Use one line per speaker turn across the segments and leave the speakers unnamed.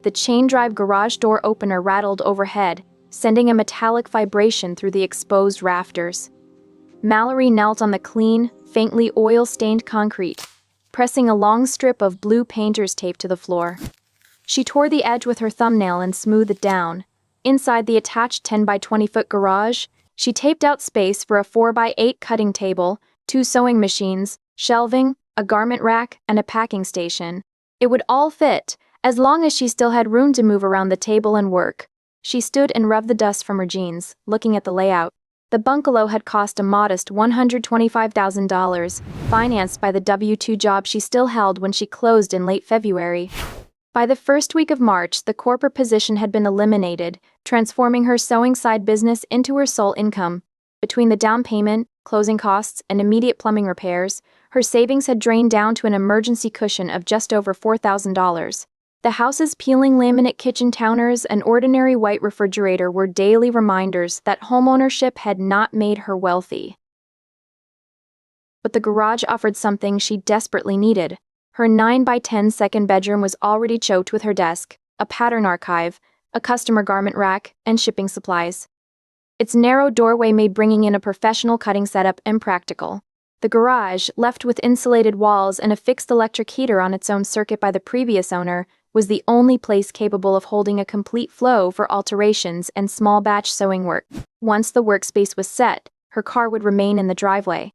The chain-drive garage door opener rattled overhead, sending a metallic vibration through the exposed rafters. Mallory knelt on the clean, faintly oil-stained concrete, pressing a long strip of blue painter's tape to the floor. She tore the edge with her thumbnail and smoothed it down. Inside the attached 10 by 20-foot garage, she taped out space for a 4 by 8 cutting table, 2 sewing machines, shelving, a garment rack, and a packing station. It would all fit, as long as she still had room to move around the table and work. She stood and rubbed the dust from her jeans, looking at the layout. The bungalow had cost a modest $125,000, financed by the W-2 job she still held when she closed in late February. By the first week of March, the corporate position had been eliminated, transforming her sewing side business into her sole income. Between the down payment, closing costs, and immediate plumbing repairs, her savings had drained down to an emergency cushion of just over $4,000. The house's peeling laminate kitchen counters and ordinary white refrigerator were daily reminders that homeownership had not made her wealthy. But the garage offered something she desperately needed. Her 9 by 10 second bedroom was already choked with her desk, a pattern archive, a customer garment rack, and shipping supplies. Its narrow doorway made bringing in a professional cutting setup impractical. The garage, left with insulated walls and a fixed electric heater on its own circuit by the previous owner, was the only place capable of holding a complete flow for alterations and small batch sewing work. Once the workspace was set, her car would remain in the driveway.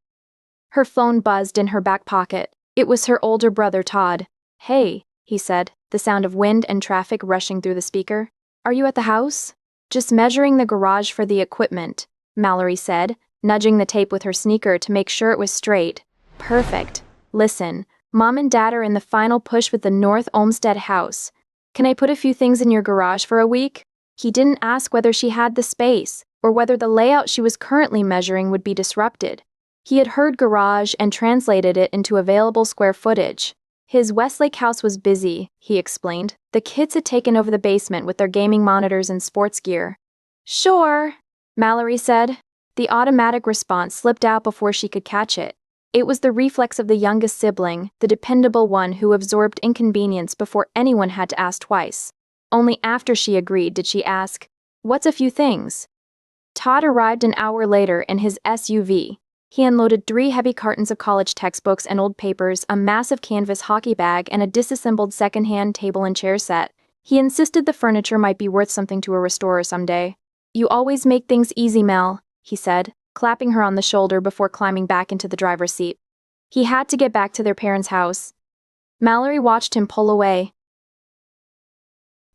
Her phone buzzed in her back pocket. It was her older brother, Todd. "Hey," he said, the sound of wind and traffic rushing through the speaker. "Are you at the house?" "Just measuring the garage for the equipment," Mallory said, nudging the tape with her sneaker to make sure it was straight. "Perfect. Listen, Mom and Dad are in the final push with the North Olmsted house. Can I put a few things in your garage for a week?" He didn't ask whether she had the space, or whether the layout she was currently measuring would be disrupted. He had heard garage and translated it into available square footage. His Westlake house was busy, he explained. The kids had taken over the basement with their gaming monitors and sports gear. "Sure," Mallory said. The automatic response slipped out before she could catch it. It was the reflex of the youngest sibling, the dependable one who absorbed inconvenience before anyone had to ask twice. Only after she agreed did she ask, "What's a few things?" Todd arrived an hour later in his SUV. He unloaded 3 heavy cartons of college textbooks and old papers, a massive canvas hockey bag, and a disassembled second-hand table and chair set. He insisted the furniture might be worth something to a restorer someday. "You always make things easy, Mel," he said, clapping her on the shoulder before climbing back into the driver's seat. He had to get back to their parents' house. Mallory watched him pull away.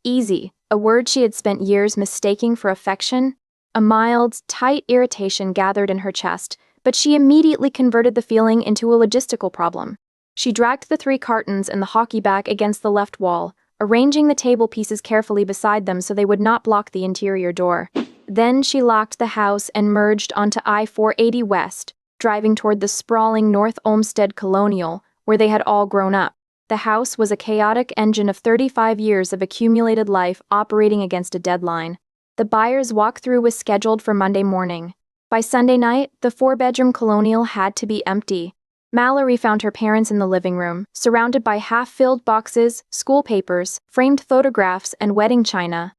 Easy, a word she had spent years mistaking for affection. A mild, tight irritation gathered in her chest, but she immediately converted the feeling into a logistical problem. She dragged the 3 cartons and the hockey bag against the left wall, arranging the table pieces carefully beside them so they would not block the interior door. Then she locked the house and merged onto I-480 West, driving toward the sprawling North Olmsted Colonial, where they had all grown up. The house was a chaotic engine of 35 years of accumulated life operating against a deadline. The buyer's walkthrough was scheduled for Monday morning. By Sunday night, the 4-bedroom colonial had to be empty. Mallory found her parents in the living room, surrounded by half-filled boxes, school papers, framed photographs, and wedding china.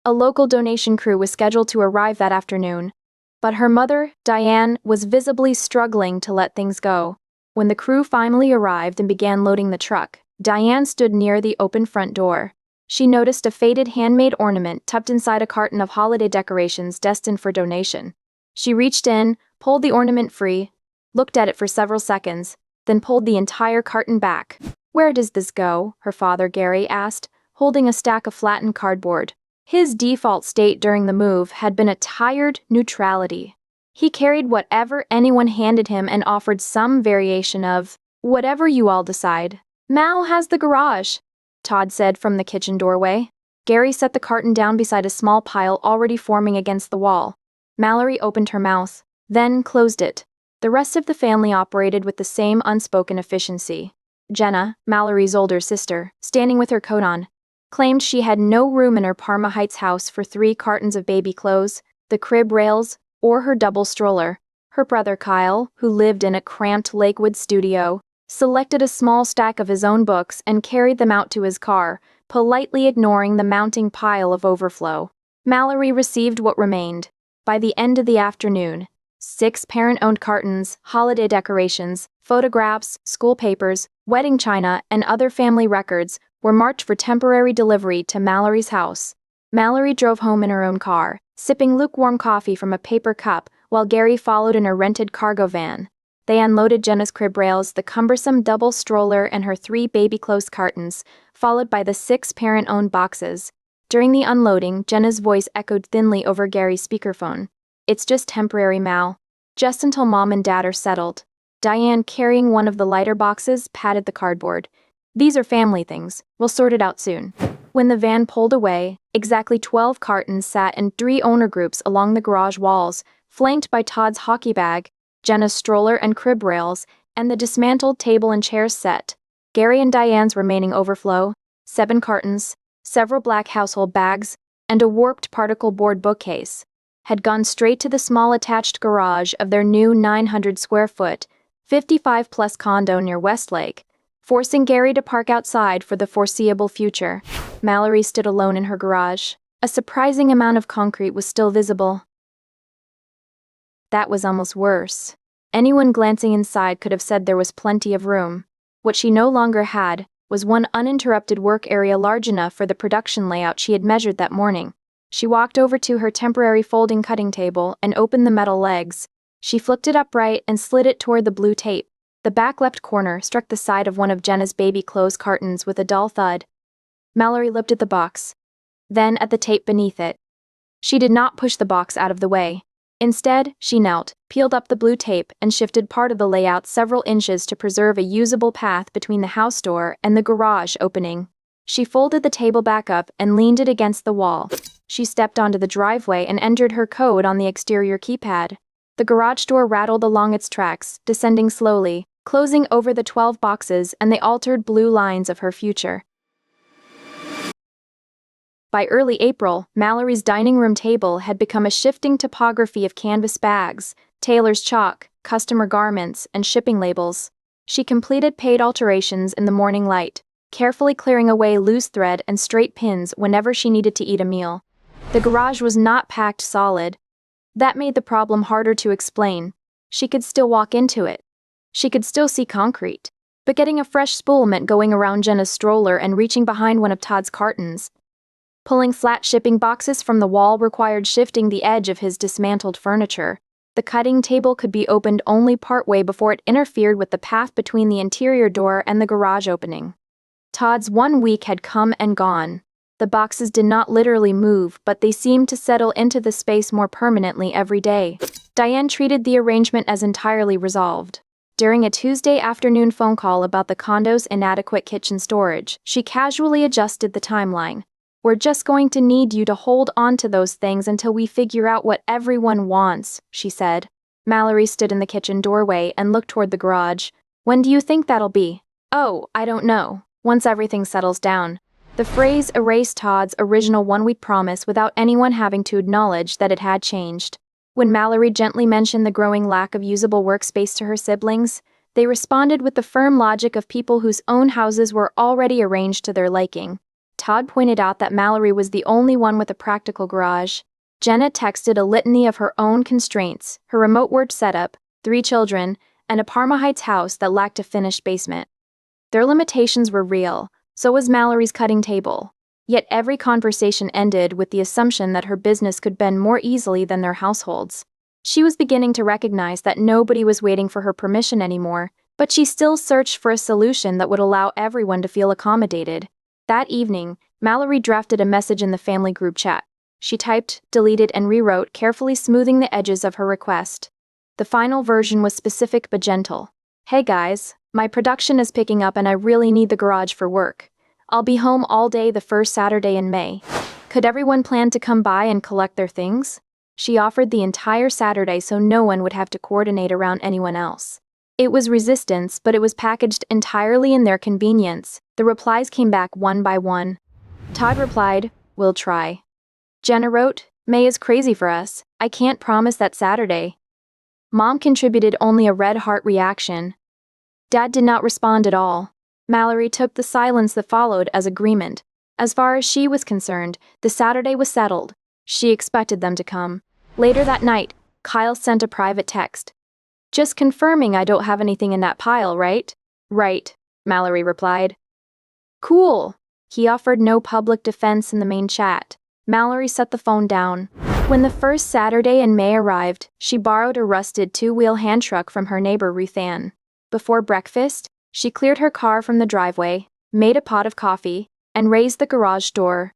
A local donation crew was scheduled to arrive that afternoon, but her mother, Diane, was visibly struggling to let things go. When the crew finally arrived and began loading the truck, Diane stood near the open front door. She noticed a faded handmade ornament tucked inside a carton of holiday decorations destined for donation. She reached in, pulled the ornament free, looked at it for several seconds, then pulled the entire carton back. "Where does this go?" her father, Gary, asked, holding a stack of flattened cardboard. His default state during the move had been a tired neutrality. He carried whatever anyone handed him and offered some variation of, "Whatever you all decide." "Mal has the garage," Todd said from the kitchen doorway. Gary set the carton down beside a small pile already forming against the wall. Mallory opened her mouth, then closed it. The rest of the family operated with the same unspoken efficiency. Jenna, Mallory's older sister, standing with her coat on, claimed she had no room in her Parma Heights house for 3 cartons of baby clothes, the crib rails, or her double stroller. Her brother Kyle, who lived in a cramped Lakewood studio, selected a small stack of his own books and carried them out to his car, politely ignoring the mounting pile of overflow. Mallory received what remained. By the end of the afternoon, 6 parent-owned cartons, holiday decorations, photographs, school papers, wedding china, and other family records were marked for temporary delivery to Mallory's house. Mallory drove home in her own car, sipping lukewarm coffee from a paper cup, while Gary followed in a rented cargo van. They unloaded Jenna's crib rails, the cumbersome double stroller, and her 3 baby clothes cartons, followed by the 6 parent-owned boxes. During the unloading, Jenna's voice echoed thinly over Gary's speakerphone. "It's just temporary, Mal. Just until Mom and Dad are settled." Diane, carrying one of the lighter boxes, patted the cardboard. "These are family things. We'll sort it out soon." When the van pulled away, exactly 12 cartons sat in 3 owner groups along the garage walls, flanked by Todd's hockey bag, Jenna's stroller and crib rails, and the dismantled table and chair set. Gary and Diane's remaining overflow, 7 cartons, several black household bags, and a warped particle board bookcase, had gone straight to the small attached garage of their new 900-square-foot, 55-plus condo near Westlake, forcing Gary to park outside for the foreseeable future. Mallory stood alone in her garage. A surprising amount of concrete was still visible. That was almost worse. Anyone glancing inside could have said there was plenty of room. What she no longer had was one uninterrupted work area large enough for the production layout she had measured that morning. She walked over to her temporary folding cutting table and opened the metal legs. She flipped it upright and slid it toward the blue tape. The back left corner struck the side of one of Jenna's baby clothes cartons with a dull thud. Mallory looked at the box, then at the tape beneath it. She did not push the box out of the way. Instead, she knelt, peeled up the blue tape, and shifted part of the layout several inches to preserve a usable path between the house door and the garage opening. She folded the table back up and leaned it against the wall. She stepped onto the driveway and entered her code on the exterior keypad. The garage door rattled along its tracks, descending slowly, closing over the 12 boxes and the altered blue lines of her future. By early April, Mallory's dining room table had become a shifting topography of canvas bags, tailor's chalk, customer garments, and shipping labels. She completed paid alterations in the morning light, carefully clearing away loose thread and straight pins whenever she needed to eat a meal. The garage was not packed solid. That made the problem harder to explain. She could still walk into it. She could still see concrete. But getting a fresh spool meant going around Jenna's stroller and reaching behind one of Todd's cartons. Pulling flat shipping boxes from the wall required shifting the edge of his dismantled furniture. The cutting table could be opened only partway before it interfered with the path between the interior door and the garage opening. Todd's 1 week had come and gone. The boxes did not literally move, but they seemed to settle into the space more permanently every day. Diane treated the arrangement as entirely resolved. During a Tuesday afternoon phone call about the condo's inadequate kitchen storage, she casually adjusted the timeline. "We're just going to need you to hold on to those things until we figure out what everyone wants," she said. Mallory stood in the kitchen doorway and looked toward the garage. "When do you think that'll be?" "Oh, I don't know. Once everything settles down." The phrase erased Todd's original 1-week promise without anyone having to acknowledge that it had changed. When Mallory gently mentioned the growing lack of usable workspace to her siblings, they responded with the firm logic of people whose own houses were already arranged to their liking. Todd pointed out that Mallory was the only one with a practical garage. Jenna texted a litany of her own constraints: her remote work setup, 3 children, and a Parma Heights house that lacked a finished basement. Their limitations were real, so was Mallory's cutting table. Yet every conversation ended with the assumption that her business could bend more easily than their households. She was beginning to recognize that nobody was waiting for her permission anymore, but she still searched for a solution that would allow everyone to feel accommodated. That evening, Mallory drafted a message in the family group chat. She typed, deleted, and rewrote, carefully smoothing the edges of her request. The final version was specific but gentle. "Hey guys, my production is picking up and I really need the garage for work. I'll be home all day the first Saturday in May. Could everyone plan to come by and collect their things?" She offered the entire Saturday so no one would have to coordinate around anyone else. It was resistance, but it was packaged entirely in their convenience. The replies came back one by one. Todd replied, "We'll try." Jenna wrote, "May is crazy for us. I can't promise that Saturday." Mom contributed only a red heart reaction. Dad did not respond at all. Mallory took the silence that followed as agreement. As far as she was concerned, the Saturday was settled. She expected them to come. Later that night, Kyle sent a private text. "Just confirming I don't have anything in that pile, right?" "Right," Mallory replied. "Cool." He offered no public defense in the main chat. Mallory set the phone down. When the first Saturday in May arrived, she borrowed a rusted two-wheel hand truck from her neighbor Ruth Ann. Before breakfast, she cleared her car from the driveway, made a pot of coffee, and raised the garage door.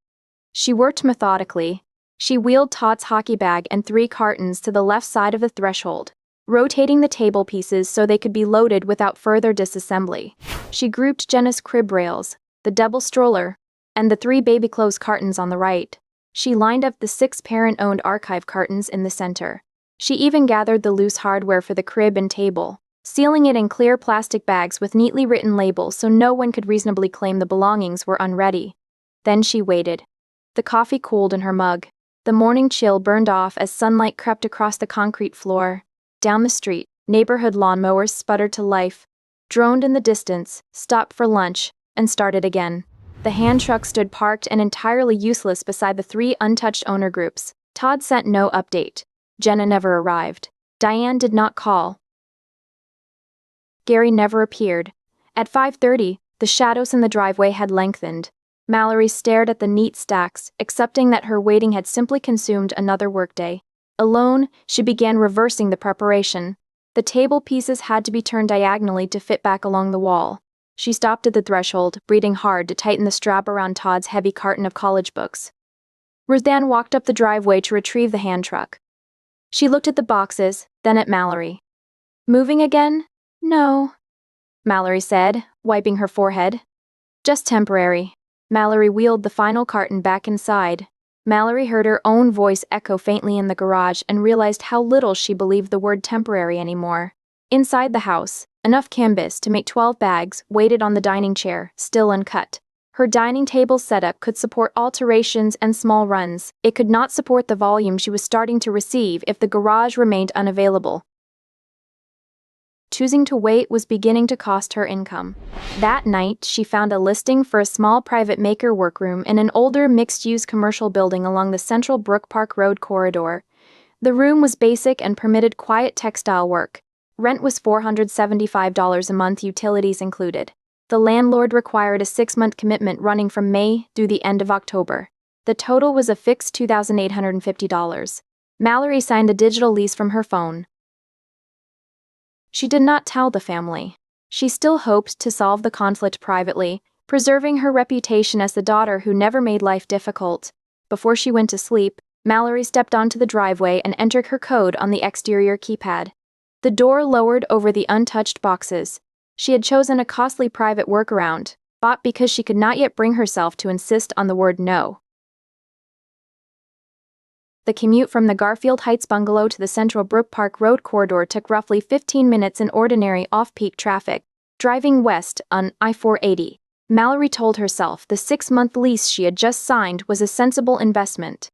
She worked methodically. She wheeled Todd's hockey bag and 3 cartons to the left side of the threshold, rotating the table pieces so they could be loaded without further disassembly. She grouped Jenna's crib rails, the double stroller, and the 3 baby clothes cartons on the right. She lined up the 6 parent-owned archive cartons in the center. She even gathered the loose hardware for the crib and table, sealing it in clear plastic bags with neatly written labels so no one could reasonably claim the belongings were unready. Then she waited. The coffee cooled in her mug. The morning chill burned off as sunlight crept across the concrete floor. Down the street, neighborhood lawnmowers sputtered to life, droned in the distance, stopped for lunch, and started again. The hand truck stood parked and entirely useless beside the 3 untouched owner groups. Todd sent no update. Jenna never arrived. Diane did not call. Gary never appeared. At 5:30, the shadows in the driveway had lengthened. Mallory stared at the neat stacks, accepting that her waiting had simply consumed another workday. Alone, she began reversing the preparation. The table pieces had to be turned diagonally to fit back along the wall. She stopped at the threshold, breathing hard to tighten the strap around Todd's heavy carton of college books. Ruth Ann walked up the driveway to retrieve the hand truck. She looked at the boxes, then at Mallory. "Moving again?" "No," Mallory said, wiping her forehead. "Just temporary." Mallory wheeled the final carton back inside. Mallory heard her own voice echo faintly in the garage and realized how little she believed the word temporary anymore. Inside the house, enough canvas to make 12 bags waited on the dining chair, still uncut. Her dining table setup could support alterations and small runs. It could not support the volume she was starting to receive if the garage remained unavailable. Choosing to wait was beginning to cost her income. That night, she found a listing for a small private maker workroom in an older mixed-use commercial building along the central Brook Park Road corridor. The room was basic and permitted quiet textile work. Rent was $475 a month, utilities included. The landlord required a 6-month commitment running from May through the end of October. The total was a fixed $2,850. Mallory signed a digital lease from her phone. She did not tell the family. She still hoped to solve the conflict privately, preserving her reputation as the daughter who never made life difficult. Before she went to sleep, Mallory stepped onto the driveway and entered her code on the exterior keypad. The door lowered over the untouched boxes. She had chosen a costly private workaround, bought because she could not yet bring herself to insist on the word no. The commute from the Garfield Heights bungalow to the central Brook Park Road corridor took roughly 15 minutes in ordinary off-peak traffic. Driving west on I-480, Mallory told herself the 6-month lease she had just signed was a sensible investment.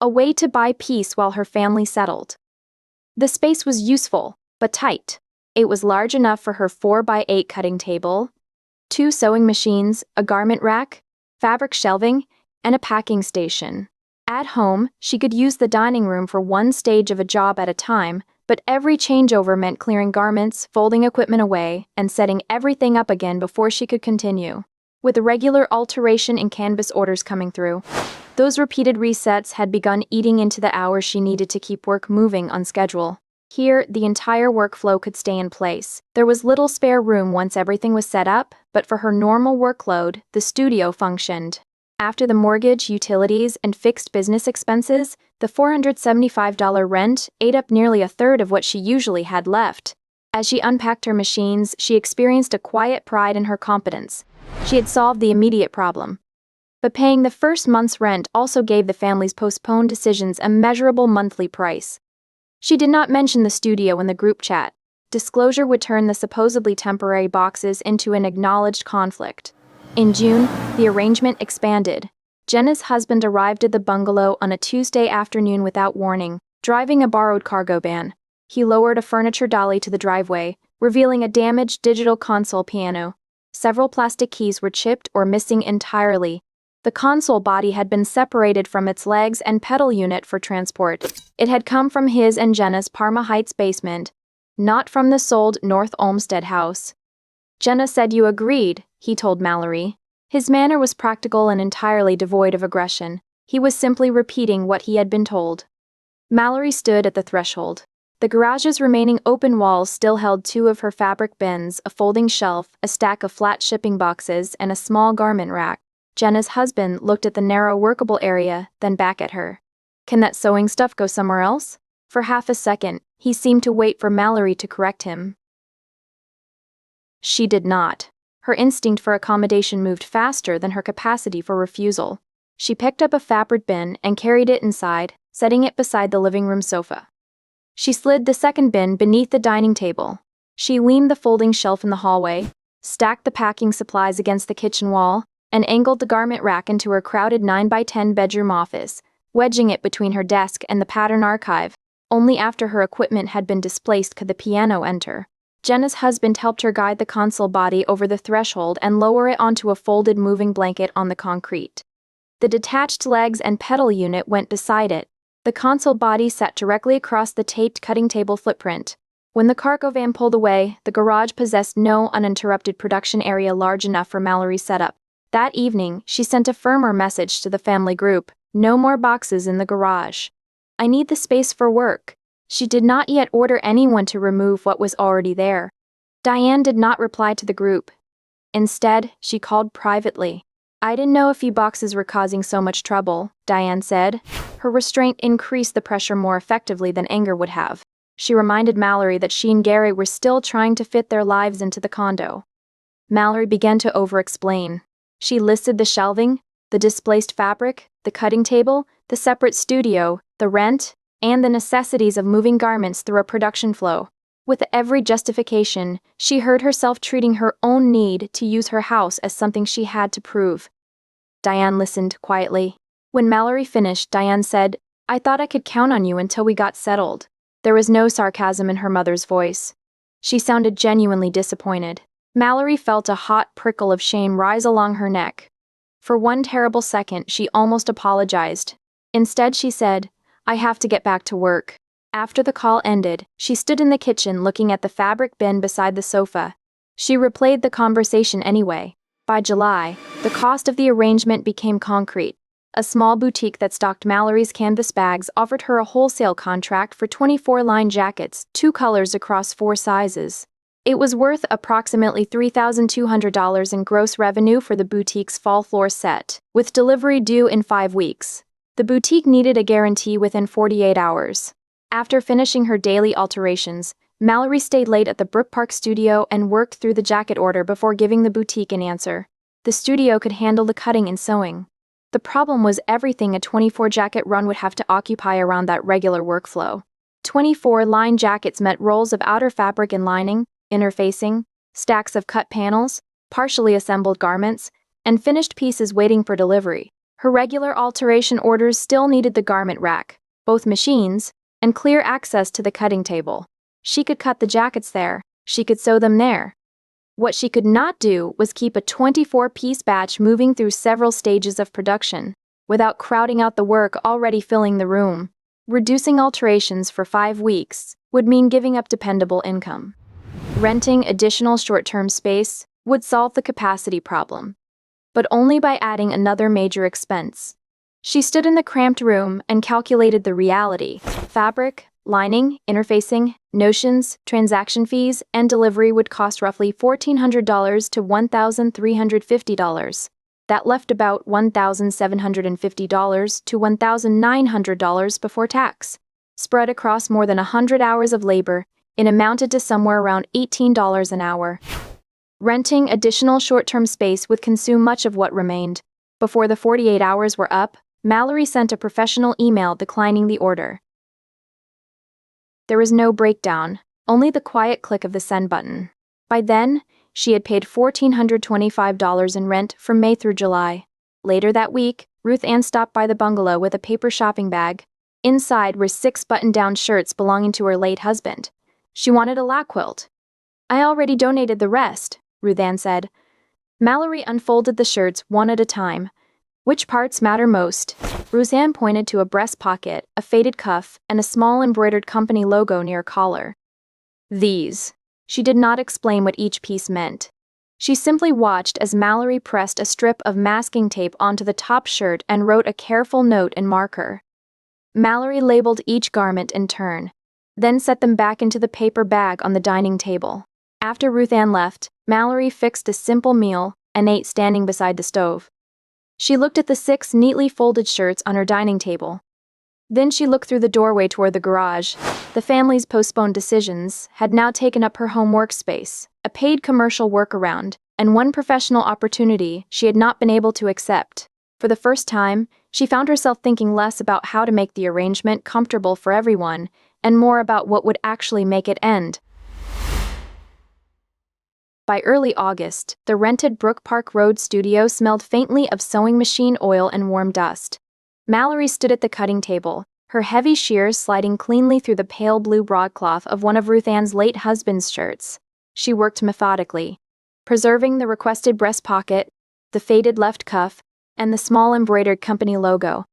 A way to buy peace while her family settled. The space was useful, but tight. It was large enough for her 4x8 cutting table, 2 sewing machines, a garment rack, fabric shelving, and a packing station. At home, she could use the dining room for one stage of a job at a time, but every changeover meant clearing garments, folding equipment away, and setting everything up again before she could continue. With a regular alteration in canvas orders coming through, those repeated resets had begun eating into the hours she needed to keep work moving on schedule. Here, the entire workflow could stay in place. There was little spare room once everything was set up, but for her normal workload, the studio functioned. After the mortgage, utilities, and fixed business expenses, the $475 rent ate up nearly a third of what she usually had left. As she unpacked her machines, she experienced a quiet pride in her competence. She had solved the immediate problem. But paying the first month's rent also gave the family's postponed decisions a measurable monthly price. She did not mention the studio in the group chat. Disclosure would turn the supposedly temporary boxes into an acknowledged conflict. In June, the arrangement expanded. Jenna's husband arrived at the bungalow on a Tuesday afternoon without warning, driving a borrowed cargo van. He lowered a furniture dolly to the driveway, revealing a damaged digital console piano. Several plastic keys were chipped or missing entirely. The console body had been separated from its legs and pedal unit for transport. It had come from his and Jenna's Parma Heights basement, not from the sold North Olmsted house. "Jenna said you agreed," he told Mallory. His manner was practical and entirely devoid of aggression. He was simply repeating what he had been told. Mallory stood at the threshold. The garage's remaining open walls still held 2 of her fabric bins, a folding shelf, a stack of flat shipping boxes, and a small garment rack. Jenna's husband looked at the narrow workable area, then back at her. "Can that sewing stuff go somewhere else?" For half a second, he seemed to wait for Mallory to correct him. She did not. Her instinct for accommodation moved faster than her capacity for refusal. She picked up a fabric bin and carried it inside, setting it beside the living room sofa. She slid the second bin beneath the dining table. She leaned the folding shelf in the hallway, stacked the packing supplies against the kitchen wall, and angled the garment rack into her crowded 9x10 bedroom office, wedging it between her desk and the pattern archive. Only after her equipment had been displaced could the piano enter. Jenna's husband helped her guide the console body over the threshold and lower it onto a folded moving blanket on the concrete. The detached legs and pedal unit went beside it. The console body sat directly across the taped cutting table footprint. When the cargo van pulled away, the garage possessed no uninterrupted production area large enough for Mallory's setup. That evening, she sent a firmer message to the family group: "No more boxes in the garage. I need the space for work." She did not yet order anyone to remove what was already there. Diane did not reply to the group. Instead, she called privately. "I didn't know a few boxes were causing so much trouble," Diane said. Her restraint increased the pressure more effectively than anger would have. She reminded Mallory that she and Gary were still trying to fit their lives into the condo. Mallory began to over-explain. She listed the shelving, the displaced fabric, the cutting table, the separate studio, the rent, and the necessities of moving garments through a production flow. With every justification, she heard herself treating her own need to use her house as something she had to prove. Diane listened quietly. When Mallory finished, Diane said, "I thought I could count on you until we got settled." There was no sarcasm in her mother's voice. She sounded genuinely disappointed. Mallory felt a hot prickle of shame rise along her neck. For one terrible second, she almost apologized. Instead, she said, "I have to get back to work." After the call ended, she stood in the kitchen looking at the fabric bin beside the sofa. She replayed the conversation anyway. By July, the cost of the arrangement became concrete. A small boutique that stocked Mallory's canvas bags offered her a wholesale contract for 24 line jackets, 2 colors across 4 sizes. It was worth approximately $3,200 in gross revenue for the boutique's fall floor set, with delivery due in 5 weeks. The boutique needed a guarantee within 48 hours. After finishing her daily alterations, Mallory stayed late at the Brook Park studio and worked through the jacket order before giving the boutique an answer. The studio could handle the cutting and sewing. The problem was everything a 24 jacket run would have to occupy around that regular workflow. 24 line jackets meant rolls of outer fabric and lining, interfacing, stacks of cut panels, partially assembled garments, and finished pieces waiting for delivery. Her regular alteration orders still needed the garment rack, both machines, and clear access to the cutting table. She could cut the jackets there, she could sew them there. What she could not do was keep a 24-piece batch moving through several stages of production, without crowding out the work already filling the room. Reducing alterations for 5 weeks would mean giving up dependable income. Renting additional short-term space would solve the capacity problem, but only by adding another major expense. She stood in the cramped room and calculated the reality. Fabric, lining, interfacing, notions, transaction fees, and delivery would cost roughly $1,400 to $1,350. That left about $1,750 to $1,900 before tax. Spread across more than 100 hours of labor, it amounted to somewhere around $18 an hour. Renting additional short-term space would consume much of what remained. Before the 48 hours were up, Mallory sent a professional email declining the order. There was no breakdown, only the quiet click of the send button. By then, she had paid $1,425 in rent from May through July. Later that week, Ruth Ann stopped by the bungalow with a paper shopping bag. Inside were 6 button-down shirts belonging to her late husband. She wanted a lap quilt. "I already donated the rest," Ruth Ann said. Mallory unfolded the shirts one at a time. Which parts matter most? Ruthann pointed to a breast pocket, a faded cuff, and a small embroidered company logo near collar. These. She did not explain what each piece meant. She simply watched as Mallory pressed a strip of masking tape onto the top shirt and wrote a careful note in marker. Mallory labeled each garment in turn, then set them back into the paper bag on the dining table. After Ruthann left, Mallory fixed a simple meal and ate standing beside the stove. She looked at the 6 neatly folded shirts on her dining table. Then she looked through the doorway toward the garage. The family's postponed decisions had now taken up her home workspace, a paid commercial workaround, and one professional opportunity she had not been able to accept. For the first time, she found herself thinking less about how to make the arrangement comfortable for everyone, and more about what would actually make it end. By early August, the rented Brook Park Road studio smelled faintly of sewing machine oil and warm dust. Mallory stood at the cutting table, her heavy shears sliding cleanly through the pale blue broadcloth of one of Ruthann's late husband's shirts. She worked methodically, preserving the requested breast pocket, the faded left cuff, and the small embroidered company logo.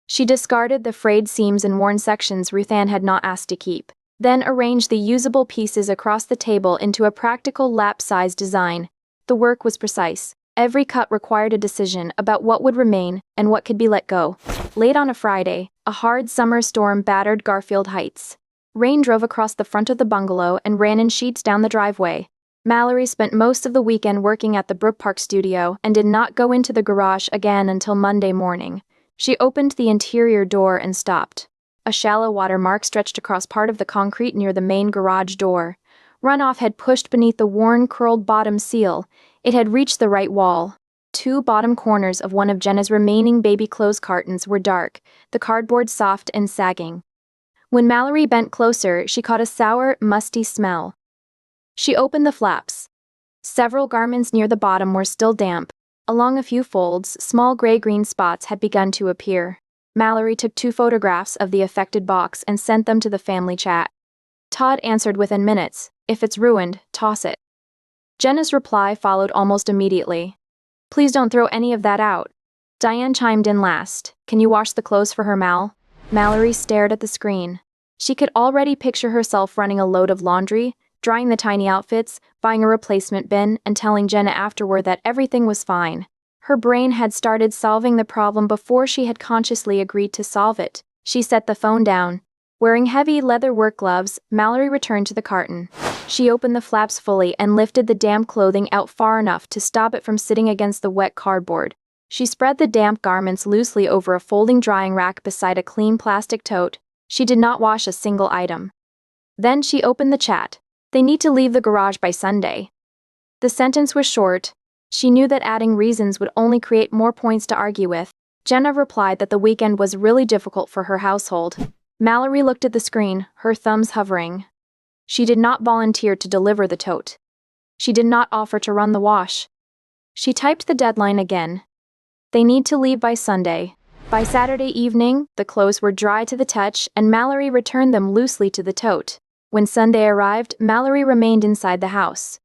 She discarded the frayed seams and worn sections Ruthann had not asked to keep, then arranged the usable pieces across the table into a practical lap-size design. The work was precise. Every cut required a decision about what would remain and what could be let go. Late on a Friday, a hard summer storm battered Garfield Heights. Rain drove across the front of the bungalow and ran in sheets down the driveway. Mallory spent most of the weekend working at the Brook Park studio and did not go into the garage again until Monday morning. She opened the interior door and stopped. A shallow watermark stretched across part of the concrete near the main garage door. Runoff had pushed beneath the worn, curled bottom seal. It had reached the right wall. 2 bottom corners of one of Jenna's remaining baby clothes cartons were dark, the cardboard soft and sagging. When Mallory bent closer, she caught a sour, musty smell. She opened the flaps. Several garments near the bottom were still damp. Along a few folds, small gray-green spots had begun to appear. Mallory took 2 photographs of the affected box and sent them to the family chat. Todd answered within minutes, "If it's ruined, toss it." Jenna's reply followed almost immediately. "Please don't throw any of that out." Diane chimed in last. "Can you wash the clothes for her, Mal?" Mallory stared at the screen. She could already picture herself running a load of laundry, drying the tiny outfits, buying a replacement bin, and telling Jenna afterward that everything was fine. Her brain had started solving the problem before she had consciously agreed to solve it. She set the phone down. Wearing heavy leather work gloves, Mallory returned to the carton. She opened the flaps fully and lifted the damp clothing out far enough to stop it from sitting against the wet cardboard. She spread the damp garments loosely over a folding drying rack beside a clean plastic tote. She did not wash a single item. Then she opened the chat. "They need to leave the garage by Sunday." The sentence was short. She knew that adding reasons would only create more points to argue with. Jenna replied that the weekend was really difficult for her household. Mallory looked at the screen, her thumbs hovering. She did not volunteer to deliver the tote. She did not offer to run the wash. She typed the deadline again. They need to leave by Sunday. By Saturday evening, the clothes were dry to the touch, and Mallory returned them loosely to the tote. When Sunday arrived, Mallory remained inside the house.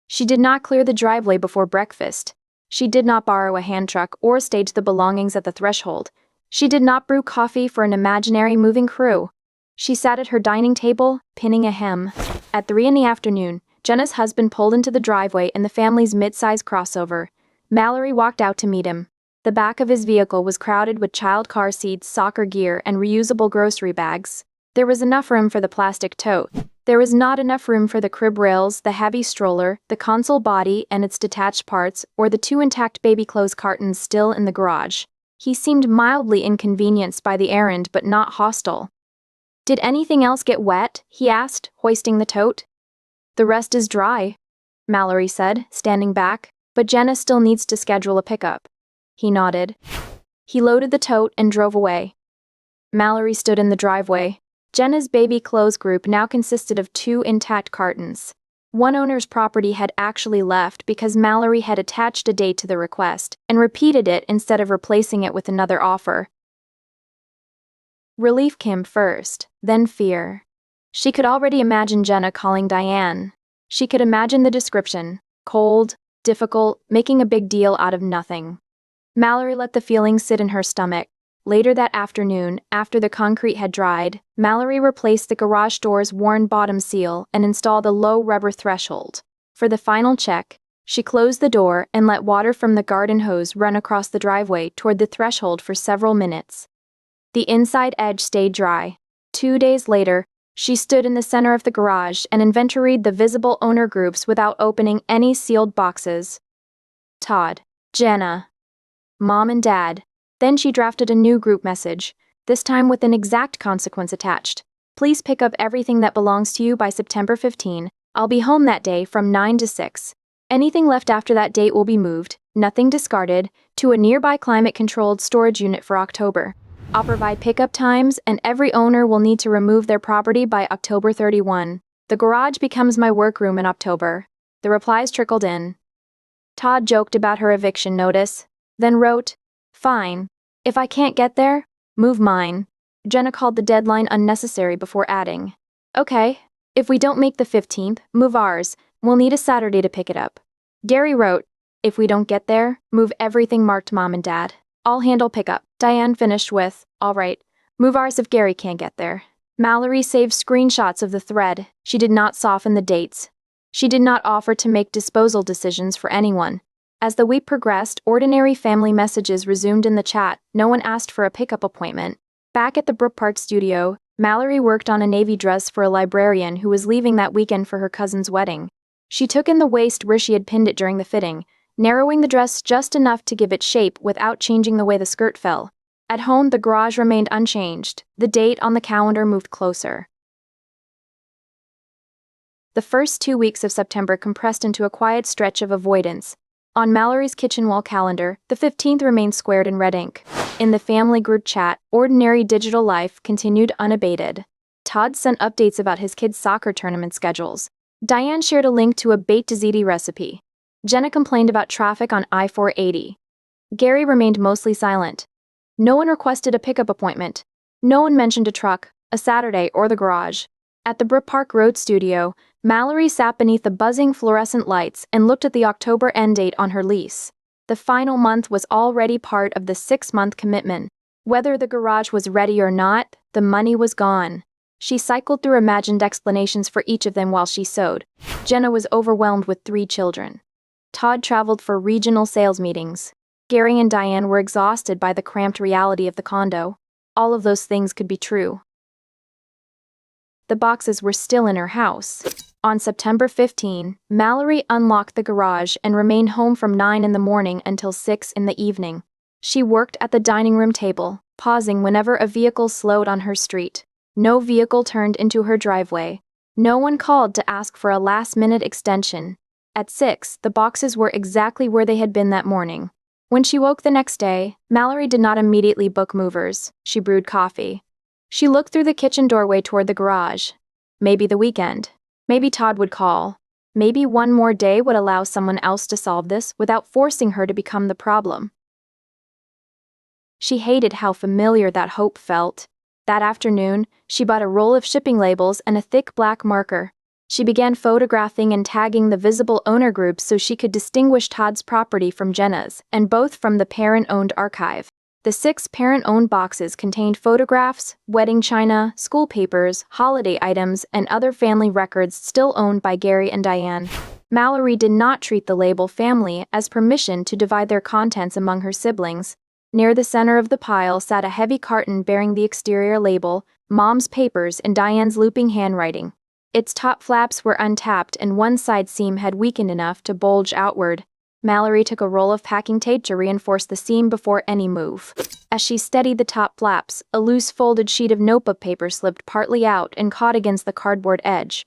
She did not clear the driveway before breakfast. She did not borrow a hand truck or stage the belongings at the threshold. She did not brew coffee for an imaginary moving crew. She sat at her dining table, pinning a hem. At 3 in the afternoon, Jenna's husband pulled into the driveway in the family's mid-size crossover. Mallory walked out to meet him. The back of his vehicle was crowded with child car seats, soccer gear, and reusable grocery bags. There was enough room for the plastic tote. There was not enough room for the crib rails, the heavy stroller, the console body and its detached parts, or the 2 intact baby clothes cartons still in the garage. He seemed mildly inconvenienced by the errand but not hostile. "Did anything else get wet?" he asked, hoisting the tote. "The rest is dry," Mallory said, standing back, "but Jenna still needs to schedule a pickup." He nodded. He loaded the tote and drove away. Mallory stood in the driveway. Jenna's baby clothes group now consisted of 2 intact cartons. One owner's property had actually left because Mallory had attached a date to the request and repeated it instead of replacing it with another offer. Relief came first, then fear. She could already imagine Jenna calling Diane. She could imagine the description: cold, difficult, making a big deal out of nothing. Mallory let the feeling sit in her stomach. Later that afternoon, after the concrete had dried, Mallory replaced the garage door's worn bottom seal and installed a low rubber threshold. For the final check, she closed the door and let water from the garden hose run across the driveway toward the threshold for several minutes. The inside edge stayed dry. 2 days later, she stood in the center of the garage and inventoried the visible owner groups without opening any sealed boxes. Todd, Jenna, Mom and Dad. Then she drafted a new group message, this time with an exact consequence attached. Please pick up everything that belongs to you by September 15. I'll be home that day from 9 to 6. Anything left after that date will be moved, nothing discarded, to a nearby climate-controlled storage unit for October. I'll provide pickup times, and every owner will need to remove their property by October 31. The garage becomes my workroom in October. The replies trickled in. Todd joked about her eviction notice, then wrote, "Fine. If I can't get there, move mine." Jenna called the deadline unnecessary before adding, "Okay, if we don't make the 15th, move ours. We'll need a Saturday to pick it up." Gary wrote, "If we don't get there, move everything marked Mom and Dad. I'll handle pickup." Diane finished with, "All right, move ours if Gary can't get there." Mallory saved screenshots of the thread. She did not soften the dates. She did not offer to make disposal decisions for anyone. As the week progressed, ordinary family messages resumed in the chat. No one asked for a pickup appointment. Back at the Brook Park studio, Mallory worked on a navy dress for a librarian who was leaving that weekend for her cousin's wedding. She took in the waist where she had pinned it during the fitting, narrowing the dress just enough to give it shape without changing the way the skirt fell. At home, the garage remained unchanged. The date on the calendar moved closer. The first 2 weeks of September compressed into a quiet stretch of avoidance. On Mallory's kitchen wall calendar, the 15th remained squared in red ink. In the family group chat, ordinary digital life continued unabated. Todd sent updates about his kids' soccer tournament schedules. Diane shared a link to a baked tzatziki recipe. Jenna complained about traffic on I-480. Gary remained mostly silent. No one requested a pickup appointment. No one mentioned a truck, a Saturday, or the garage. At the Brook Park Road studio, Mallory sat beneath the buzzing fluorescent lights and looked at the October end date on her lease. The final month was already part of the 6-month commitment. Whether the garage was ready or not, the money was gone. She cycled through imagined explanations for each of them while she sewed. Jenna was overwhelmed with 3 children. Todd traveled for regional sales meetings. Gary and Diane were exhausted by the cramped reality of the condo. All of those things could be true. The boxes were still in her house. On September 15, Mallory unlocked the garage and remained home from 9 in the morning until 6 in the evening. She worked at the dining room table, pausing whenever a vehicle slowed on her street. No vehicle turned into her driveway. No one called to ask for a last-minute extension. At 6, the boxes were exactly where they had been that morning. When she woke the next day, Mallory did not immediately book movers. She brewed coffee. She looked through the kitchen doorway toward the garage. Maybe the weekend. Maybe Todd would call. Maybe one more day would allow someone else to solve this without forcing her to become the problem. She hated how familiar that hope felt. That afternoon, she bought a roll of shipping labels and a thick black marker. She began photographing and tagging the visible owner groups so she could distinguish Todd's property from Jenna's, and both from the parent-owned archive. The 6 parent-owned boxes contained photographs, wedding china, school papers, holiday items, and other family records still owned by Gary and Diane. Mallory did not treat the label family as permission to divide their contents among her siblings. Near the center of the pile sat a heavy carton bearing the exterior label, Mom's papers in Diane's looping handwriting. Its top flaps were untapped and one side seam had weakened enough to bulge outward. Mallory took a roll of packing tape to reinforce the seam before any move. As she steadied the top flaps, a loose folded sheet of notebook paper slipped partly out and caught against the cardboard edge.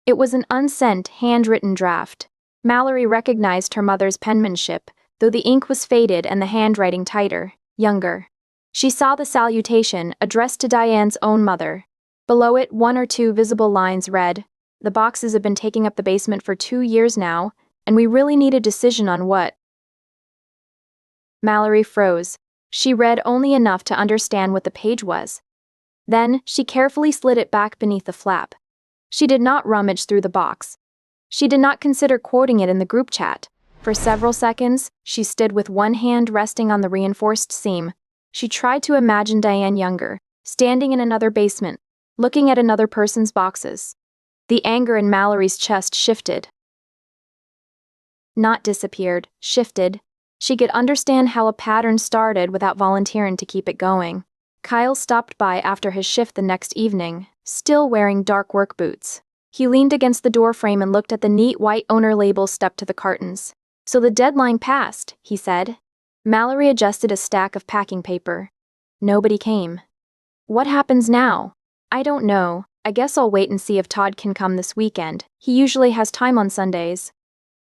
It was an unsent, handwritten draft. Mallory recognized her mother's penmanship, though the ink was faded and the handwriting tighter, younger. She saw the salutation, addressed to Diane's own mother. Below it, 1 or 2 visible lines read, "The boxes have been taking up the basement for 2 years now, and we really need a decision on what." Mallory froze. She read only enough to understand what the page was. Then, she carefully slid it back beneath the flap. She did not rummage through the box. She did not consider quoting it in the group chat. For several seconds, she stood with one hand resting on the reinforced seam. She tried to imagine Diane younger, standing in another basement, looking at another person's boxes. The anger in Mallory's chest shifted. Not disappeared, shifted. She could understand how a pattern started without volunteering to keep it going. Kyle stopped by after his shift the next evening, still wearing dark work boots. He leaned against the doorframe and looked at the neat white owner label stuck to the cartons. "So the deadline passed," he said. Mallory adjusted a stack of packing paper. Nobody came. "What happens now?" "I don't know. I guess I'll wait and see if Todd can come this weekend. He usually has time on Sundays."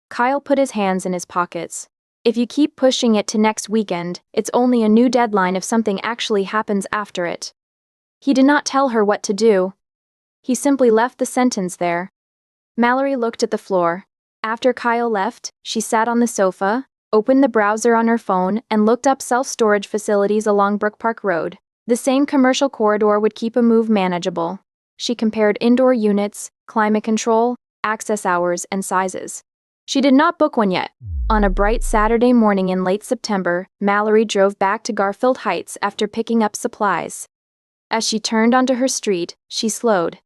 Kyle put his hands in his pockets. "If you keep pushing it to next weekend, it's only a new deadline if something actually happens after it." He did not tell her what to do. He simply left the sentence there. Mallory looked at the floor. After Kyle left, she sat on the sofa, opened the browser on her phone, and looked up self-storage facilities along Brook Park Road. The same commercial corridor would keep a move manageable. She compared indoor units, climate control, access hours, and sizes. She did not book one yet. On a bright Saturday morning in late September, Mallory drove back to Garfield Heights after picking up supplies. As she turned onto her street, she slowed.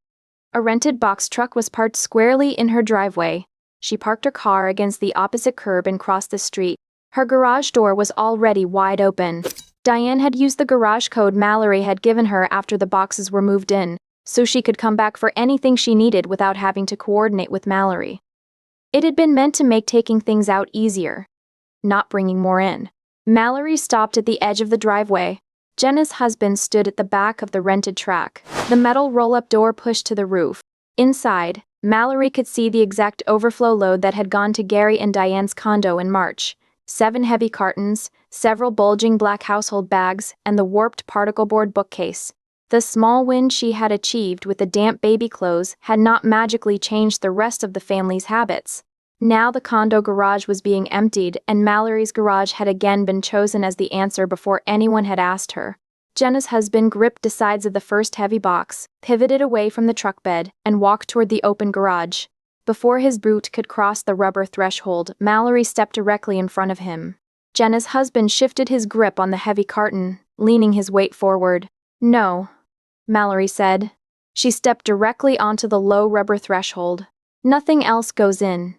A rented box truck was parked squarely in her driveway. She parked her car against the opposite curb and crossed the street. Her garage door was already wide open. Diane had used the garage code Mallory had given her after the boxes were moved in, so she could come back for anything she needed without having to coordinate with Mallory. It had been meant to make taking things out easier, not bringing more in. Mallory stopped at the edge of the driveway. Jenna's husband stood at the back of the rented truck, the metal roll-up door pushed to the roof. Inside, Mallory could see the exact overflow load that had gone to Gary and Diane's condo in March. 7 heavy cartons, several bulging black household bags, and the warped particle board bookcase. The small win she had achieved with the damp baby clothes had not magically changed the rest of the family's habits. Now the condo garage was being emptied, and Mallory's garage had again been chosen as the answer before anyone had asked her. Jenna's husband gripped the sides of the first heavy box, pivoted away from the truck bed, and walked toward the open garage. Before his boot could cross the rubber threshold, Mallory stepped directly in front of him. Jenna's husband shifted his grip on the heavy carton, leaning his weight forward. "No," Mallory said. She stepped directly onto the low rubber threshold. "Nothing else goes in."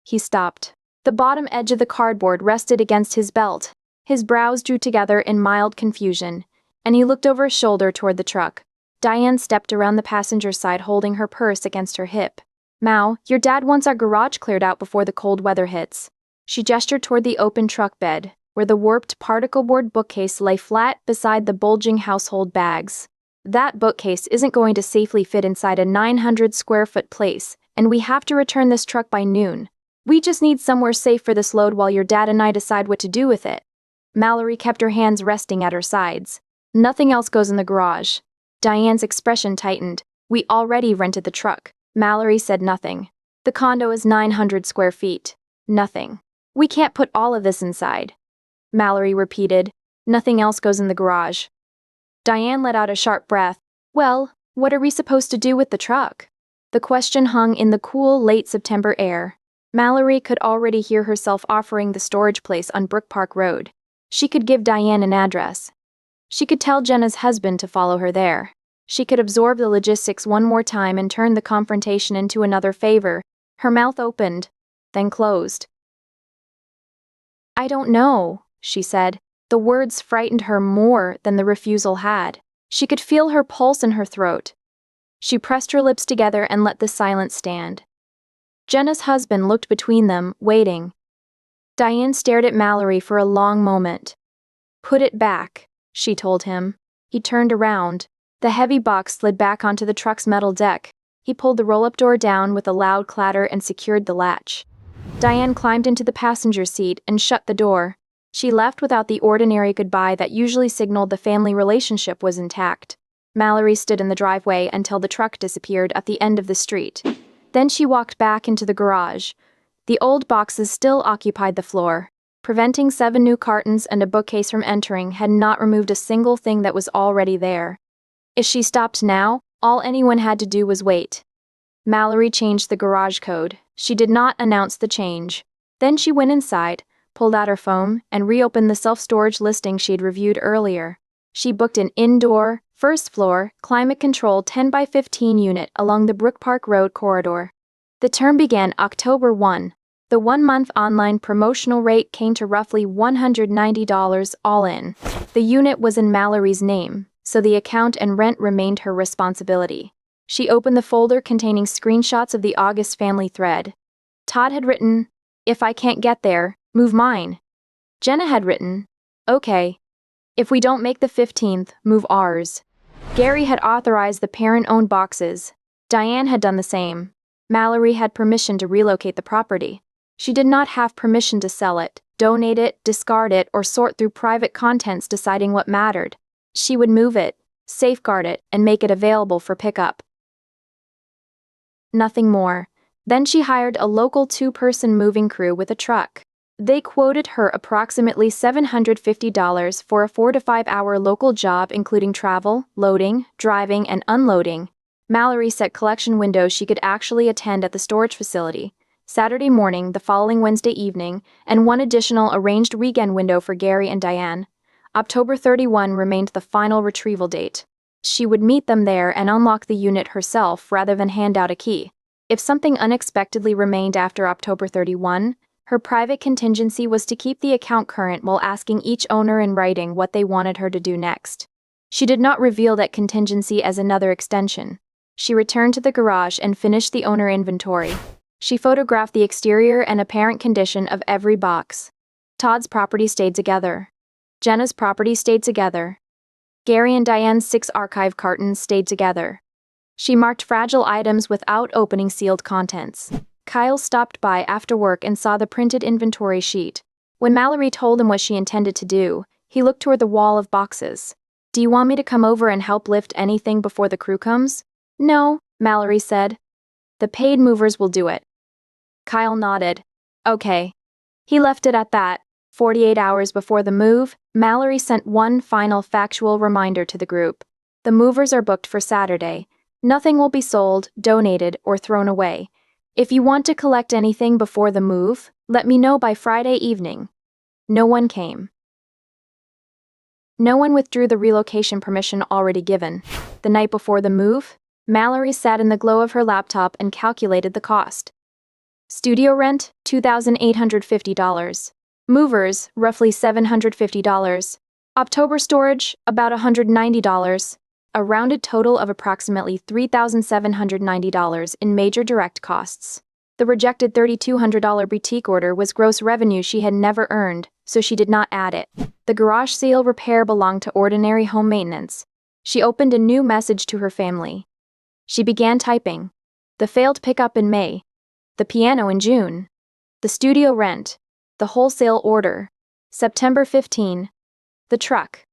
He stopped. The bottom edge of the cardboard rested against his belt. His brows drew together in mild confusion, and he looked over his shoulder toward the truck. Diane stepped around the passenger side holding her purse against her hip. "Mal, your dad wants our garage cleared out before the cold weather hits." She gestured toward the open truck bed, where the warped particle board bookcase lay flat beside the bulging household bags. "That bookcase isn't going to safely fit inside a 900-square-foot place, and we have to return this truck by noon. We just need somewhere safe for this load while your dad and I decide what to do with it." Mallory kept her hands resting at her sides. "Nothing else goes in the garage." Diane's expression tightened. "We already rented the truck." Mallory said nothing. "The condo is 900 square feet. Nothing. We can't put all of this inside." Mallory repeated. "Nothing else goes in the garage." Diane let out a sharp breath. "Well, what are we supposed to do with the truck?" The question hung in the cool, late September air. Mallory could already hear herself offering the storage place on Brook Park Road. She could give Diane an address. She could tell Jenna's husband to follow her there. She could absorb the logistics one more time and turn the confrontation into another favor. Her mouth opened, then closed. "I don't know," she said. The words frightened her more than the refusal had. She could feel her pulse in her throat. She pressed her lips together and let the silence stand. Jenna's husband looked between them, waiting. Diane stared at Mallory for a long moment. "Put it back," she told him. He turned around. The heavy box slid back onto the truck's metal deck. He pulled the roll-up door down with a loud clatter and secured the latch. Diane climbed into the passenger seat and shut the door. She left without the ordinary goodbye that usually signaled the family relationship was intact. Mallory stood in the driveway until the truck disappeared at the end of the street. Then she walked back into the garage. The old boxes still occupied the floor. Preventing 7 new cartons and a bookcase from entering had not removed a single thing that was already there. If she stopped now, all anyone had to do was wait. Mallory changed the garage code. She did not announce the change. Then she went inside, pulled out her phone, and reopened the self-storage listing she'd reviewed earlier. She booked an indoor, first-floor, climate-controlled 10 by 15 unit along the Brook Park Road corridor. The term began October 1. The one-month online promotional rate came to roughly $190 all in. The unit was in Mallory's name, so the account and rent remained her responsibility. She opened the folder containing screenshots of the August family thread. Todd had written, "If I can't get there, move mine." Jenna had written, "Okay. If we don't make the 15th, move ours." Gary had authorized the parent-owned boxes. Diane had done the same. Mallory had permission to relocate the property. She did not have permission to sell it, donate it, discard it, or sort through private contents deciding what mattered. She would move it, safeguard it, and make it available for pickup. Nothing more. Then she hired a local two-person moving crew with a truck. They quoted her approximately $750 for a 4 to 5 hour local job including travel, loading, driving, and unloading. Mallory set collection windows she could actually attend at the storage facility, Saturday morning, the following Wednesday evening, and one additional arranged weekend window for Gary and Diane. October 31 remained the final retrieval date. She would meet them there and unlock the unit herself rather than hand out a key. If something unexpectedly remained after October 31, her private contingency was to keep the account current while asking each owner in writing what they wanted her to do next. She did not reveal that contingency as another extension. She returned to the garage and finished the owner inventory. She photographed the exterior and apparent condition of every box. Todd's property stayed together. Jenna's property stayed together. Gary and Diane's 6 archive cartons stayed together. She marked fragile items without opening sealed contents. Kyle stopped by after work and saw the printed inventory sheet. When Mallory told him what she intended to do, he looked toward the wall of boxes. "Do you want me to come over and help lift anything before the crew comes?" "No," Mallory said. "The paid movers will do it." Kyle nodded. "Okay." He left it at that. 48 hours before the move, Mallory sent one final factual reminder to the group. "The movers are booked for Saturday. Nothing will be sold, donated, or thrown away. If you want to collect anything before the move, let me know by Friday evening." No one came. No one withdrew the relocation permission already given. The night before the move, Mallory sat in the glow of her laptop and calculated the cost. Studio rent, $2,850. Movers, roughly $750. October storage, about $190. A rounded total of approximately $3,790 in major direct costs. The rejected $3,200 boutique order was gross revenue she had never earned, so she did not add it. The garage sale repair belonged to ordinary home maintenance. She opened a new message to her family. She began typing. The failed pickup in May. The piano in June. The studio rent. The wholesale order. September 15. The truck.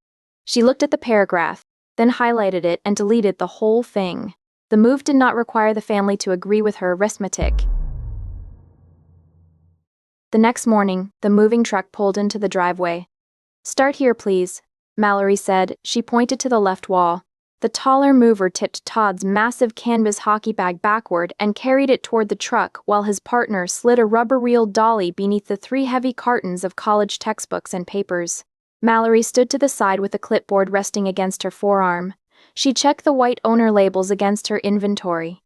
She looked at the paragraph, then highlighted it and deleted the whole thing. The move did not require the family to agree with her arithmetic. The next morning, the moving truck pulled into the driveway. "Start here, please," Mallory said. She pointed to the left wall. The taller mover tipped Todd's massive canvas hockey bag backward and carried it toward the truck while his partner slid a rubber-reeled dolly beneath the 3 heavy cartons of college textbooks and papers. Mallory stood to the side with a clipboard resting against her forearm. She checked the white owner labels against her inventory.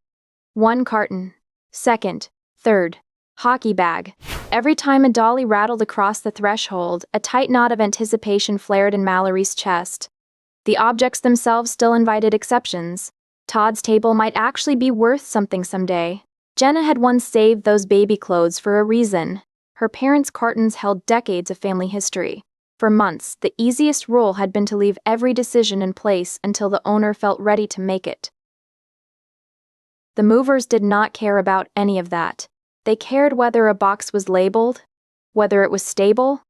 1 carton. 2nd. 3rd. Hockey bag. Every time a dolly rattled across the threshold, a tight knot of anticipation flared in Mallory's chest. The objects themselves still invited exceptions. Todd's table might actually be worth something someday. Jenna had once saved those baby clothes for a reason. Her parents' cartons held decades of family history. For months, the easiest rule had been to leave every decision in place until the owner felt ready to make it. The movers did not care about any of that. They cared whether a box was labeled, whether it was stable,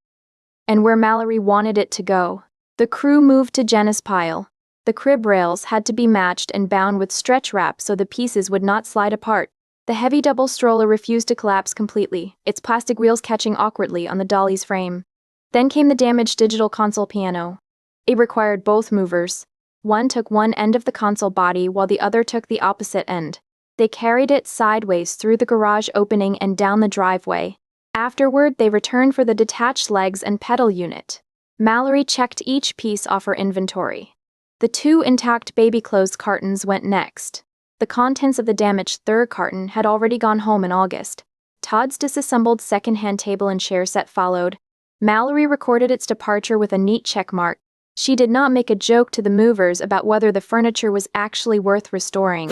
and where Mallory wanted it to go. The crew moved to Jenna's pile. The crib rails had to be matched and bound with stretch wrap so the pieces would not slide apart. The heavy double stroller refused to collapse completely, its plastic wheels catching awkwardly on the dolly's frame. Then came the damaged digital console piano. It required both movers. One took one end of the console body while the other took the opposite end. They carried it sideways through the garage opening and down the driveway. Afterward, they returned for the detached legs and pedal unit. Mallory checked each piece off her inventory. The 2 intact baby clothes cartons went next. The contents of the damaged third carton had already gone home in August. Todd's disassembled second-hand table and chair set followed. Mallory recorded its departure with a neat checkmark. She did not make a joke to the movers about whether the furniture was actually worth restoring.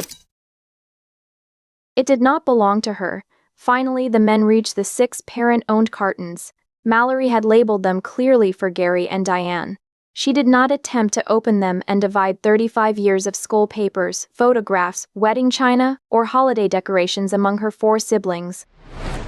It did not belong to her. Finally, the men reached the 6 parent-owned cartons. Mallory had labeled them clearly for Gary and Diane. She did not attempt to open them and divide 35 years of school papers, photographs, wedding china, or holiday decorations among her 4 siblings.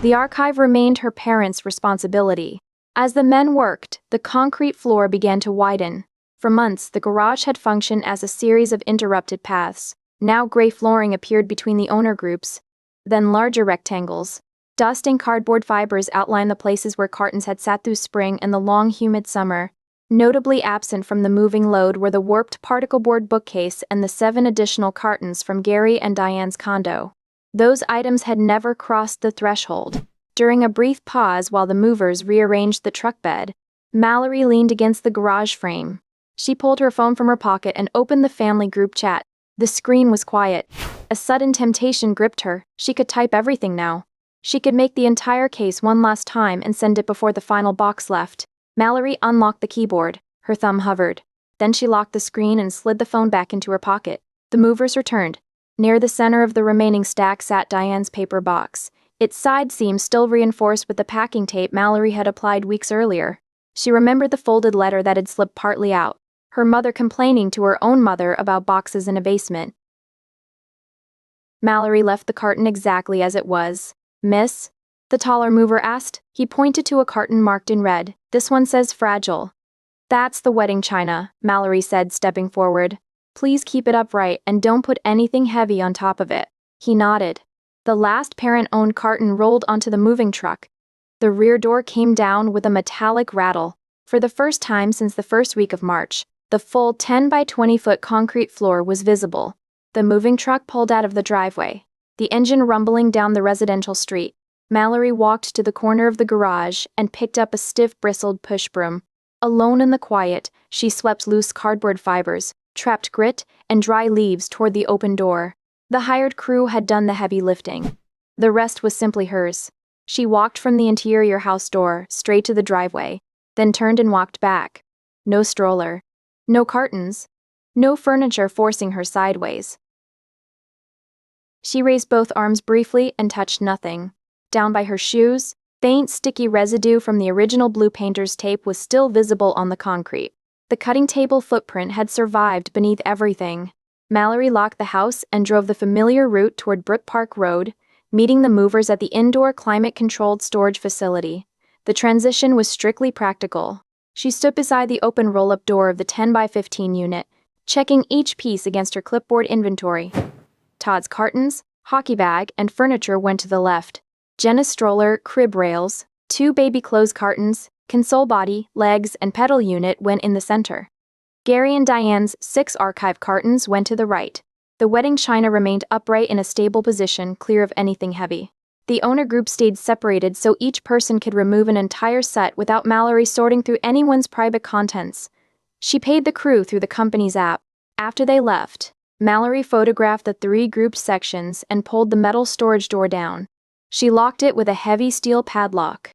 The archive remained her parents' responsibility. As the men worked, the concrete floor began to widen. For months, the garage had functioned as a series of interrupted paths. Now gray flooring appeared between the owner groups, then larger rectangles. Dust and cardboard fibers outlined the places where cartons had sat through spring and the long, humid summer. Notably absent from the moving load were the warped particle board bookcase and the 7 additional cartons from Gary and Diane's condo. Those items had never crossed the threshold. During a brief pause while the movers rearranged the truck bed, Mallory leaned against the garage frame. She pulled her phone from her pocket and opened the family group chat. The screen was quiet. A sudden temptation gripped her. She could type everything now. She could make the entire case one last time and send it before the final box left. Mallory unlocked the keyboard. Her thumb hovered. Then she locked the screen and slid the phone back into her pocket. The movers returned. Near the center of the remaining stack sat Diane's paper box, its side seam still reinforced with the packing tape Mallory had applied weeks earlier. She remembered the folded letter that had slipped partly out, her mother complaining to her own mother about boxes in a basement. Mallory left the carton exactly as it was. "Miss?" the taller mover asked. He pointed to a carton marked in red. "This one says fragile." "That's the wedding china," Mallory said, stepping forward. "Please keep it upright and don't put anything heavy on top of it." He nodded. The last parent-owned carton rolled onto the moving truck. The rear door came down with a metallic rattle. For the first time since the first week of March, the full 10 by 20-foot concrete floor was visible. The moving truck pulled out of the driveway, the engine rumbling down the residential street. Mallory walked to the corner of the garage and picked up a stiff-bristled push broom. Alone in the quiet, she swept loose cardboard fibers, trapped grit, and dry leaves toward the open door. The hired crew had done the heavy lifting. The rest was simply hers. She walked from the interior house door straight to the driveway, then turned and walked back. No stroller. No cartons. No furniture forcing her sideways. She raised both arms briefly and touched nothing. Down by her shoes, faint sticky residue from the original blue painter's tape was still visible on the concrete. The cutting table footprint had survived beneath everything. Mallory locked the house and drove the familiar route toward Brook Park Road, meeting the movers at the indoor climate-controlled storage facility. The transition was strictly practical. She stood beside the open roll-up door of the 10 by 15 unit, checking each piece against her clipboard inventory. Todd's cartons, hockey bag, and furniture went to the left. Jenna's stroller, crib rails, 2 baby clothes cartons, console body, legs, and pedal unit went in the center. Gary and Diane's 6 archive cartons went to the right. The wedding china remained upright in a stable position, clear of anything heavy. The owner group stayed separated so each person could remove an entire set without Mallory sorting through anyone's private contents. She paid the crew through the company's app. After they left, Mallory photographed the 3 grouped sections and pulled the metal storage door down. She locked it with a heavy steel padlock.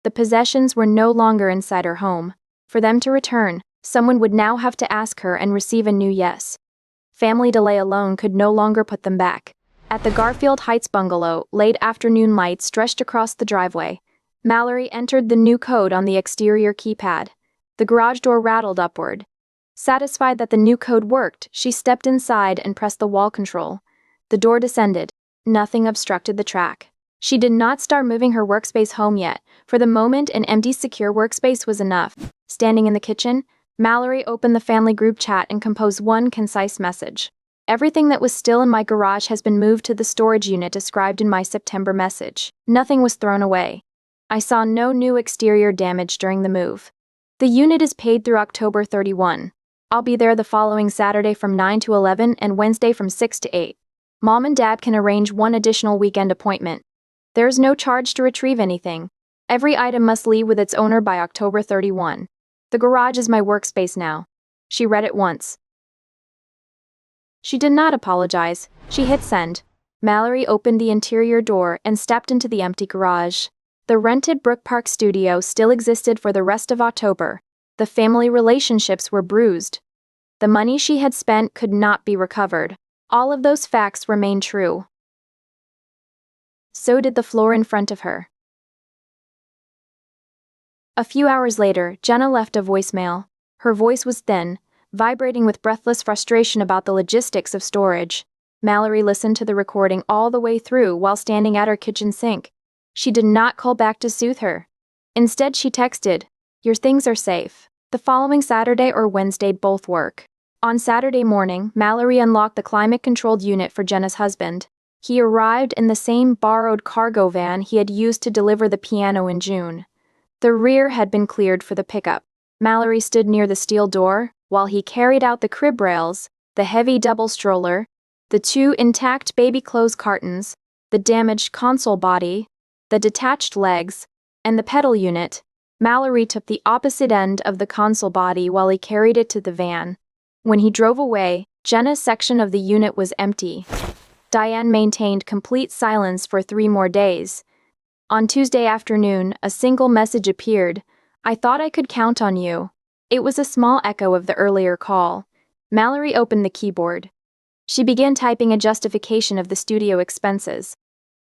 The possessions were no longer inside her home. For them to return, someone would now have to ask her and receive a new yes. Family delay alone could no longer put them back. At the Garfield Heights bungalow, late afternoon light stretched across the driveway. Mallory entered the new code on the exterior keypad. The garage door rattled upward. Satisfied that the new code worked, she stepped inside and pressed the wall control. The door descended. Nothing obstructed the track. She did not start moving her workspace home yet. For the moment, an empty, secure workspace was enough. Standing in the kitchen, Mallory opened the family group chat and composed one concise message. "Everything that was still in my garage has been moved to the storage unit described in my September message. Nothing was thrown away. I saw no new exterior damage during the move. The unit is paid through October 31. I'll be there the following Saturday from 9 to 11 and Wednesday from 6 to 8. Mom and Dad can arrange one additional weekend appointment. There's no charge to retrieve anything. Every item must leave with its owner by October 31. The garage is my workspace now. She read it once. She did not apologize. She hit send. Mallory opened the interior door and stepped into the empty garage. The rented Brook Park studio still existed for the rest of October. The family relationships were bruised. The money she had spent could not be recovered. All of those facts remained true. So did the floor in front of her. A few hours later, Jenna left a voicemail. Her voice was thin, vibrating with breathless frustration about the logistics of storage. Mallory listened to the recording all the way through while standing at her kitchen sink. She did not call back to soothe her. Instead, she texted, "Your things are safe. The following Saturday or Wednesday both work." On Saturday morning, Mallory unlocked the climate-controlled unit for Jenna's husband. He arrived in the same borrowed cargo van he had used to deliver the piano in June. The rear had been cleared for the pickup. Mallory stood near the steel door while he carried out the crib rails, the heavy double stroller, the 2 intact baby clothes cartons, the damaged console body, the detached legs, and the pedal unit. Mallory took the opposite end of the console body while he carried it to the van. When he drove away, Jenna's section of the unit was empty. Diane maintained complete silence for 3 more days. On Tuesday afternoon, a single message appeared. "I thought I could count on you." It was a small echo of the earlier call. Mallory opened the keyboard. She began typing a justification of the studio expenses.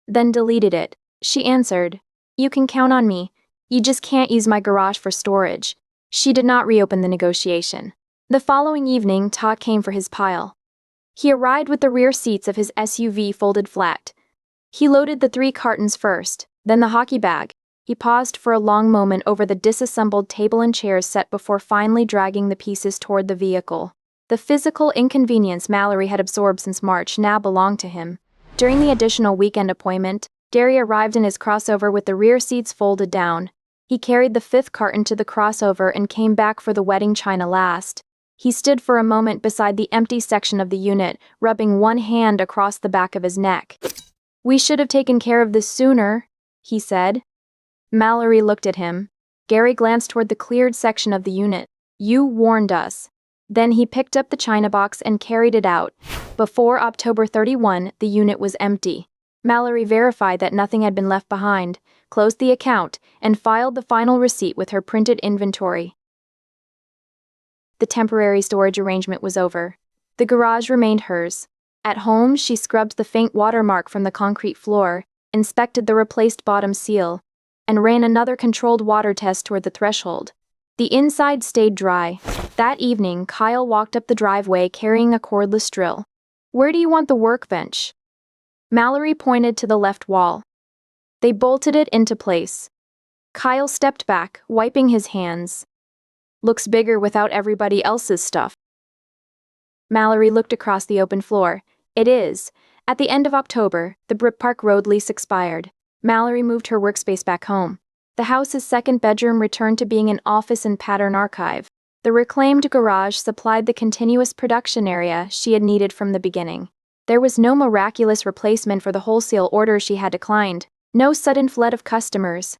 Then deleted it. She answered, "You can count on me. You just can't use my garage for storage." She did not reopen the negotiation. The following evening, Todd came for his pile. He arrived with the rear seats of his SUV folded flat. He loaded the 3 cartons first, then the hockey bag. He paused for a long moment over the disassembled table and chairs set before finally dragging the pieces toward the vehicle. The physical inconvenience Mallory had absorbed since March now belonged to him. During the additional weekend appointment, Derry arrived in his crossover with the rear seats folded down. He carried the 5th carton to the crossover and came back for the wedding china last. He stood for a moment beside the empty section of the unit, rubbing one hand across the back of his neck. "We should have taken care of this sooner," he said. Mallory looked at him. Gary glanced toward the cleared section of the unit. "You warned us." Then he picked up the china box and carried it out. Before October 31, the unit was empty. Mallory verified that nothing had been left behind, closed the account, and filed the final receipt with her printed inventory. The temporary storage arrangement was over. The garage remained hers. At home, she scrubbed the faint watermark from the concrete floor, inspected the replaced bottom seal, and ran another controlled water test toward the threshold. The inside stayed dry. That evening, Kyle walked up the driveway carrying a cordless drill. "Where do you want the workbench?" Mallory pointed to the left wall. They bolted it into place. Kyle stepped back, wiping his hands. "Looks bigger without everybody else's stuff." Mallory looked across the open floor. "It is." At the end of October, the Brook Park Road lease expired. Mallory moved her workspace back home. The house's 2nd bedroom returned to being an office and pattern archive. The reclaimed garage supplied the continuous production area she had needed from the beginning. There was no miraculous replacement for the wholesale orders she had declined, no sudden flood of customers.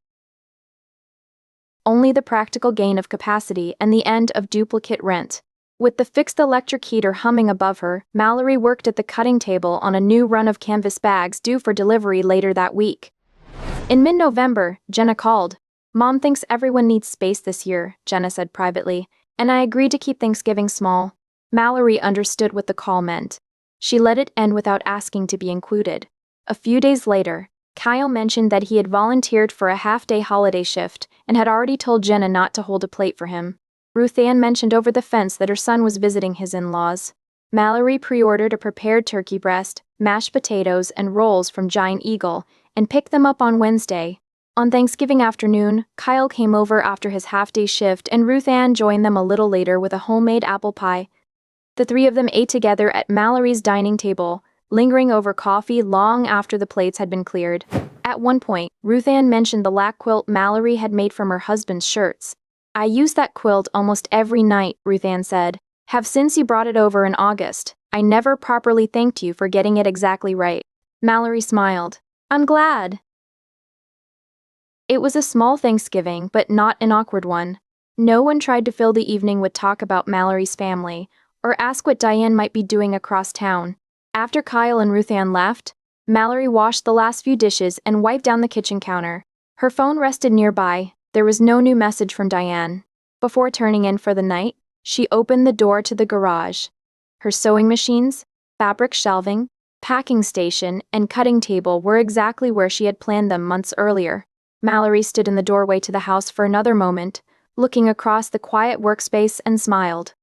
Only the practical gain of capacity and the end of duplicate rent. With the fixed electric heater humming above her, Mallory worked at the cutting table on a new run of canvas bags due for delivery later that week. In mid-November, Jenna called. "Mom thinks everyone needs space this year," Jenna said privately, "and I agreed to keep Thanksgiving small." Mallory understood what the call meant. She let it end without asking to be included. A few days later, Kyle mentioned that he had volunteered for a half-day holiday shift and had already told Jenna not to hold a plate for him. Ruth Ann mentioned over the fence that her son was visiting his in-laws. Mallory pre-ordered a prepared turkey breast, mashed potatoes, and rolls from Giant Eagle, and picked them up on Wednesday. On Thanksgiving afternoon, Kyle came over after his half-day shift and Ruth Ann joined them a little later with a homemade apple pie. The 3 of them ate together at Mallory's dining table, lingering over coffee long after the plates had been cleared. At one point, Ruth Ann mentioned the lac quilt Mallory had made from her husband's shirts. "I use that quilt almost every night," Ruth Ann said. "Have since you brought it over in August. I never properly thanked you for getting it exactly right." Mallory smiled. "I'm glad." It was a small Thanksgiving, but not an awkward one. No one tried to fill the evening with talk about Mallory's family, or ask what Diane might be doing across town. After Kyle and Ruth Ann left, Mallory washed the last few dishes and wiped down the kitchen counter. Her phone rested nearby. There was no new message from Diane. Before turning in for the night, she opened the door to the garage. Her sewing machines, fabric shelving, packing station, and cutting table were exactly where she had planned them months earlier. Mallory stood in the doorway to the house for another moment, looking across the quiet workspace and smiled.